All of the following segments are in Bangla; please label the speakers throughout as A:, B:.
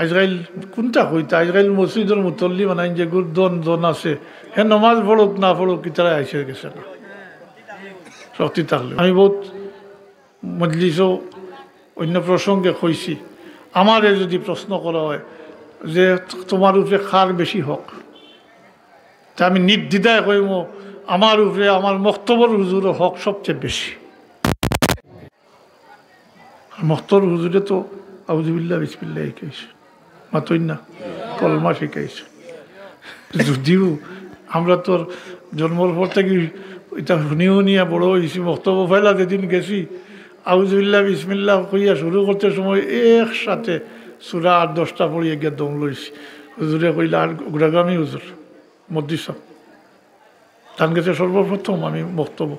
A: আজরাইল কোনটা কইতা আজরাইল মসজিদের মুতল্লি বানাই যে জন আছে হে নমাজ পড়ুক না পড়ুক কি তারা আইসে গেছে না সত্যি থাকলে আমি বহুত মজলিসও অন্য প্রসঙ্গে কইছি আমারে যদি প্রশ্ন করা হয় যে তোমার উপরে খার বেশি হোক তা আমি নির্দ্বিধায় কইম আমার উপরে আমার মক্তবর হুজুর হক সবচেয়ে বেশি মক্তর হুজুরে তো আউযুবিল্লাহ বিসমিল্লাহ শিখাইছে মাতই না কলমা শিখাইছে যদিও আমরা তোর জন্মর পর থেকে এটা শুনিও নিয়ে বড় হয়েছি বক্তব্য ফেলা যেদিন গেছি আউযুবিল্লাহ বিসমিল্লাহ কইয়া শুরু করতে সময় একসাথে সূরা 8-10টা পড়িয়ে গিয়ে দম লইছি হুজুরে কইলা আর গুড়াগামী হুজুর মদ্দিস তান গেছে সর্বপ্রথম আমি বক্তব্য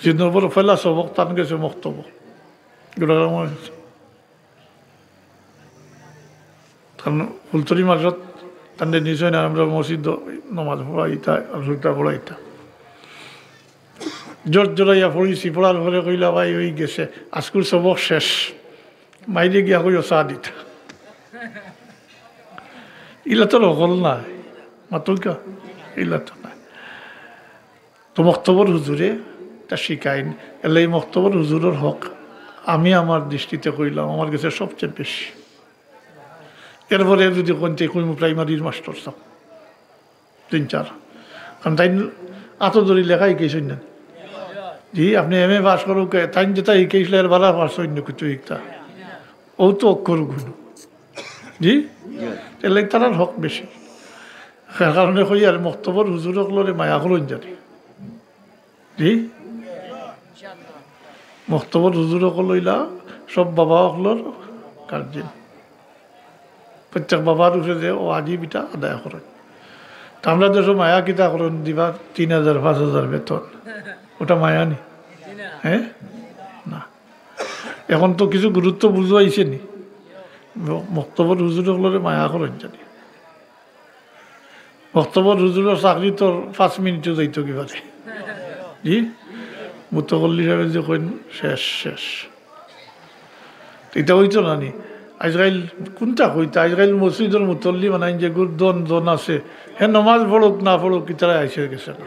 A: জিন্দর বড় ফেলা সবক তান গেছে বক্তব্য গুড়াগাম ফুলতরি মাঝত তাদের নিশ্চয় না আমরা মসজিদ নমাজ পড়াইতা রুটা পড়াইতা জোর জোরাইয়া পড়িছি পড়ার পরে কইলা ভাই ওই গেছে আজকুল সবক শেষ মাইরে গিয়া কইও চা দিতা ইলা তো হল নাই মাতুকা ইলা তো নাই তো মক্তবর হুজুরে তা শিখাইন এলে এই মক্তবর হুজুরের হক আমি আমার দৃষ্টিতে কইলাম আমার কাছে সবচেয়ে বেশি এরপরে যদি কোনতে কইম প্রাইমারির মাস্টার সব 3-4 কারণ তাই আত ধরি লেখা শিখাইছেন না জি আপনি এম এ পাস করুক তাই যেটা শিখাইছিল এর বালা পাস অন্য কিছু শিখতা ও তো অক্ষর গুণ জি এলে তার হক বেশি সে কারণে কই আর মক্তবর হুজুরকলরে মায়া করুন জানি জি মক্তবর হুজুরকল লইলা সব বাবা অকলর গার্জেন প্রত্যেক বাবার উপরে যে ও আজিবিটা আদায় করেন তা আমরা দেশে মায়া কিতা করেন দিবা 3,000-5,000 বেতন ওটা মায়া নি হ্যাঁ না এখন তো কিছু গুরুত্ব বুঝাইছে নি মক্তবর হুজুরগুলোরে মায়া করেন জানি মক্তবর হুজুরের চাকরি তোর 5 মিনিটও যাইত কিবারে জি মুতকল্লি সাহেব যে কইন শেষ শেষ এটা হইতো না নি আজরাইল কোনটা কইতা আজরাইল মসজিদের মুতল্লি বানাই যে জন আছে হে নমাজ পড়ুক না পড়ুক কি তারা আইসে গেছে না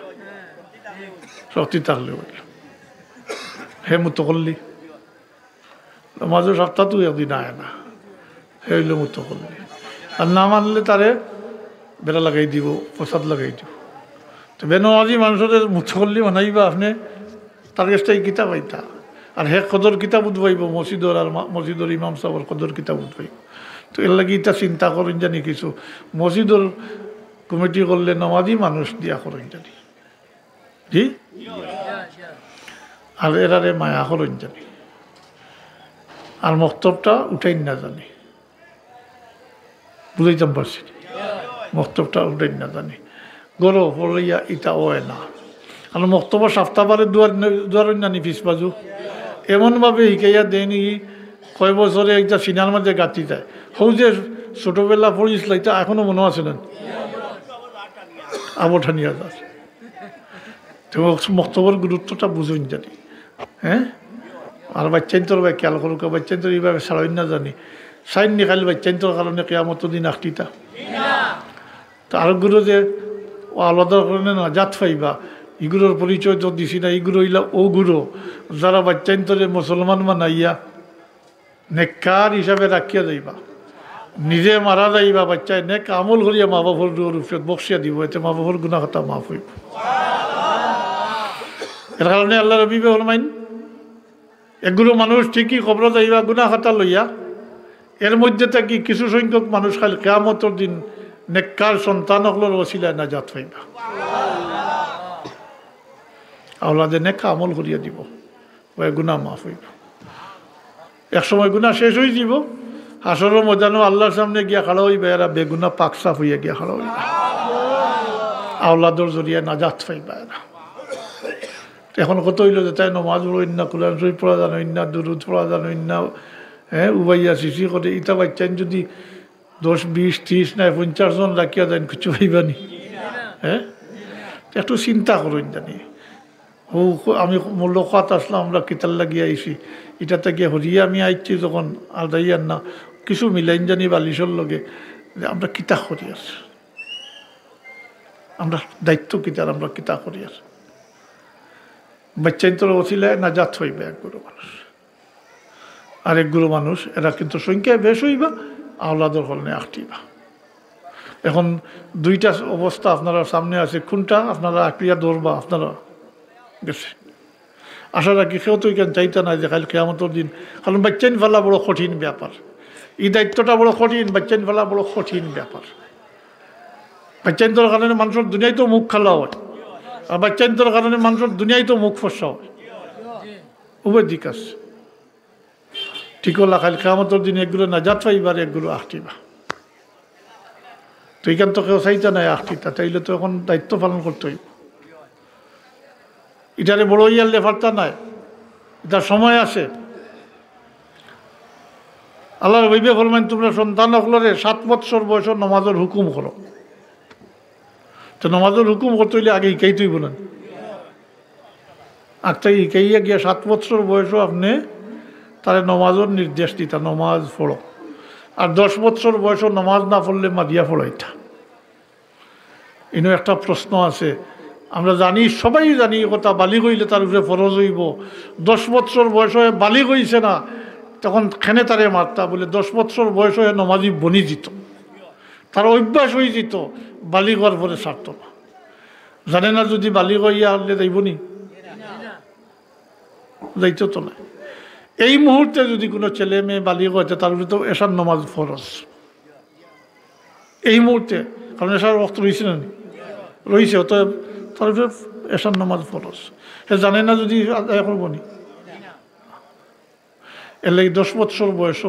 A: সত্যি থাকলে বলল হে মুতকল্লি নমাজের সপ্তাহ তুই একদিন আয় না হে হইল মুতকল্লি আর না মানলে তারে বেড়া লাগাই দিব প্রসাদ লাগাই দিব তো বেনমাজি মানুষের মুতকল্লি বানাইবা আপনি তার কাছটাই কিতাব আইতা আর হে কদর কিতাব উঠবাইব মসজিদর আর মসজিদর ইমাম সাহেবের কদর কিতাব উঠবাইব তো এর লাগে এটা চিন্তা করেন জানি কিছু মসজিদর কমিটি করলে নমাজি মানুষ দিয়া করেন জানি জি আর এরারে মায়া করেন জানি আর মক্তবটা উঠাই না জানি বুঝাইতাম পারছি মক্তবটা উঠাই না জানি গরো পড়িয়া ইটা ওয় না আর মক্তব্য সপ্তাহবারে দুয়ার নানি ফিস বাজু এমনভাবে শিকাইয়া দেয়নি কয় বছরে একটা সিনার মধ্যে গাঁতি যায় হৌ যে ছোটোবেলা পড়িছিল এটা এখনও মনে আছে না আবঠানিয়া যায় তো মক্তব্যর গুরুত্বটা বুঝুন জানি হ্যাঁ আর বাচ্চাইন্তর ভাই খেয়াল করুক বাচ্চাইন্তর এইভাবে ছাড়াই না জানি সাইন নিকালি বাচ্চাইন্তর কারণে কেয়ামত দিন আঁকটিতা তো আর গুরু যে ও আলাদা কারণে না জাত পাইবা এগুলোর পরিচয় তো দিছি না এগুলো হইলা ও গুরু যারা বাচ্চাইন্তরে মুসলমান বানাইয়া নেককার হিসাবে রাখিয়া যাইবা নিজে মারা যাইবা বাচ্চায় নেক আমল করিয়া মা বাবার রূপে বক্সিয়া দিব এতে মা বাবার গুণা কথা মাফ হইব এর কারণে আল্লাহ রবি ফরমাইন এগুলো মানুষ ঠিকই খবর যাইবা গুণা খাতা লইয়া এর মধ্যে থাকি কিছু সংখ্যক মানুষ খালি কিয়ামতের দিন নেককার সন্তানগুলোর ওসিলায় নাজাত পাইবা আওলাদে নেকা আমল করিয়া দিব ওই গুণা মাফ হইব একসময় গুণা শেষ হয়ে যাব হাসরের ময়দানে আল্লাহর সামনে গিয়া খাড়া হইবে এরা বেগুনা পাক সাফ হইয়া গিয়া খাড়া হইবে আওলাদর জরিয়া নাজাত পাইবা এরা এখন কত হইল যে তাই নমাজ পড়েন না কোরআন শরীফ পড়া জানেন না দুরুদ পড়া জানেন না হ্যাঁ উবাইয়া শিশি করে ইটা বাচ্চান যদি 10, 20, 30 না 50 জন রাখিয়া দেন কিছু হইবানি হ্যাঁ একটু চিন্তা করেন জানি ও আমি মূল্যকাত আসলাম আমরা কিতাল লাগিয়ে আইছি এটাতে গিয়ে হরিয়া আমি আইছি যখন আর দাইয়ার না কিছু মিলাইন জানি বালিশর লগে যে আমরা কিতা করি আর আমরা দায়িত্ব কিতার আমরা কিতা করি আর বাচ্চাইন তোর ওসিলায় নাজাত হইবে একগুলো মানুষ আর একগুলো মানুষ এরা কিন্তু সংখ্যায় বেশ হইবা আওলাদর হলনে আঁকটিবা এখন দুইটা অবস্থা আপনারা সামনে আছে কোনটা আপনারা আঁকড়িয়া দৌড়বা আপনারা গেছে আশা রাখি কেউ তো এখানে চাইতে না যে খালি কেয়ামতের দিন কারণ বাচ্চাইন ফেলা বড় কঠিন ব্যাপার এই দায়িত্বটা বড় কঠিন বাচ্চাইন ফেলা বড় কঠিন ব্যাপার বাচ্চাইন তোর কারণে মানুষের দুনিয়ায় তো মুখ খালা হয় আর বাচ্চাইন তোর কারণে মানুষের দুনিয়ায় তো মুখ ফসা হয় উভয় দিক আছে ঠিক হলা খালি কেয়ামতের দিন এগুলো নাজাত পাইবার এগুলো আঁকটিবা তো এখান তো কেউ চাইতে নাই আঁকটিটা চাইলে তো এখন দায়িত্ব পালন করতে হইব এটারে বড় ইয়ার লেফারটা নাই এটার সময় আছে আল্লাহর বইবে ফরমান তোমরা সন্তান হলরে 7 বছর বয়স নমাজের হুকুম করো তো নমাজের হুকুম করতে হইলে আগে ইকাই তুই বলেন আগটাই ইকাইয়া গিয়া 7 বছর বয়সও আপনি তারে নমাজের নির্দেশ দিতা নমাজ পড়ো আর 10 বছর বয়সও নমাজ না পড়লে মাদিয়া পড়ো এটা ইনো একটা প্রশ্ন আছে আমরা জানি সবাই জানি কথা বালিগ হইলে তার উপরে ফরজ হইব 10 বছর বয়স হয়ে বালিগ হইছে না তখন খেনে তারে মারতা বলে 10 বছর বয়স হয়ে নমাজি বনি যেত তার অভ্যাস হয়ে যেত বালিগ হওয়ার পরে ছাড়ত না জানে না যদি বালিগ হইয়া হলে যাইব নি যাইত তো না এই মুহূর্তে যদি কোনো ছেলে মেয়ে বালিগ হইতে তার উপরে তো এশার নমাজ ফরজ এই মুহূর্তে কারণ এশার রক্ত রয়েছে না রয়েছে অতএব তার উপরে এশার নামাজ ফরজ সে জানে না যদি আদায় করবো নি এর লাগে 10 বছর বয়স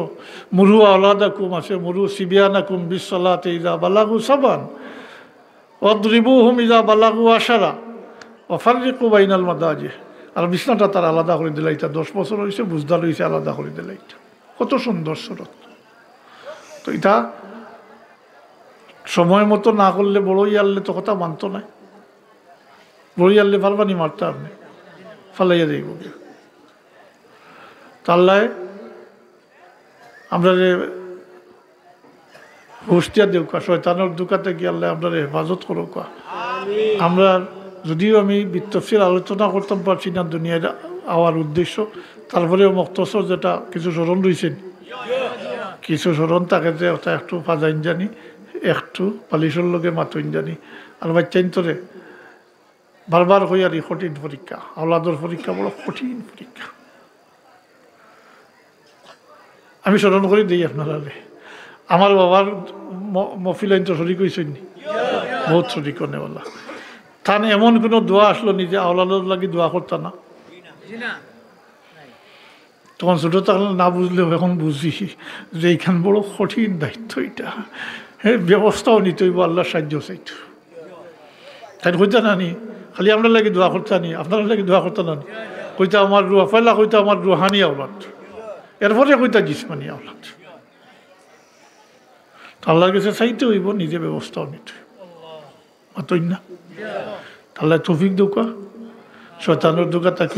A: মুরু আলাদা কুম আছে মুরু সিবিয়ানা কুম বিশ্বলাতে ইজা বালাগু সাবান অদ্রিবুহুম ইজা বালাগু আশারা অফারিকু বাইনাল মাদাজি আর বিছনাটা তার আলাদা করে দিলে এটা 10 বছর হয়েছে বুঝদার হয়েছে আলাদা করে দিলে এটা কত সুন্দর সুরত তো এটা সময় মতো না করলে বড় ইয়ারলে তো কথা মানতো না বড় ইয়ারলে পারবানি মারতে আপনি ফালাইয়া যাইব তাল্লায় আমরা হুশিয়া দেও কা শয়তানের দুকাতে গিয়ে আল্লাহ আমরা হেফাজত করো কা আমরা যদিও আমি বিত্তফসির আলোচনা করতাম পারছি না দুনিয়ার আওয়ার উদ্দেশ্য তারপরেও মক্তসর যেটা কিছু স্মরণ রয়েছেন কিছু স্মরণ থাকে যে ওটা একটু ফাজাইন জানি একটু পালিশর লোকে মাতইন জানি আর বাচ্চাইন তোরে বারবার হইয়ার এই কঠিন পরীক্ষা আওলাদর পরীক্ষা বড় কঠিন পরীক্ষা আমি স্মরণ করে দিই আপনারা আমার বাবার মফিল আইন তো শরিক হয়েছেন বহুত শরিক নেওয়ালা তান এমন কোনো দোয়া আসলো নিজে আওলাদর লাগি দোয়া করতা না তখন ছোটো থাকলে না বুঝলেও এখন বুঝি যে এইখান বড় কঠিন দায়িত্ব এটা হ্যাঁ ব্যবস্থাও নিতে হইব আল্লাহর সাহায্য চাইত তাই কইতা না নি খালি আমরা লাগে দোয়া করতে নি আপনারা লাগে দোয়া করতে না নি কইতা আমার রুহা পয়লা কইতা আমার রুহানি আওলাদ এরপরে কইতা জিসমানি আওলাদ আল্লাহর কাছে চাইতে হইব নিজে ব্যবস্থাও নিতে অতই না তাহলে তৌফিক দোকা শয়তানের দোকা তাকে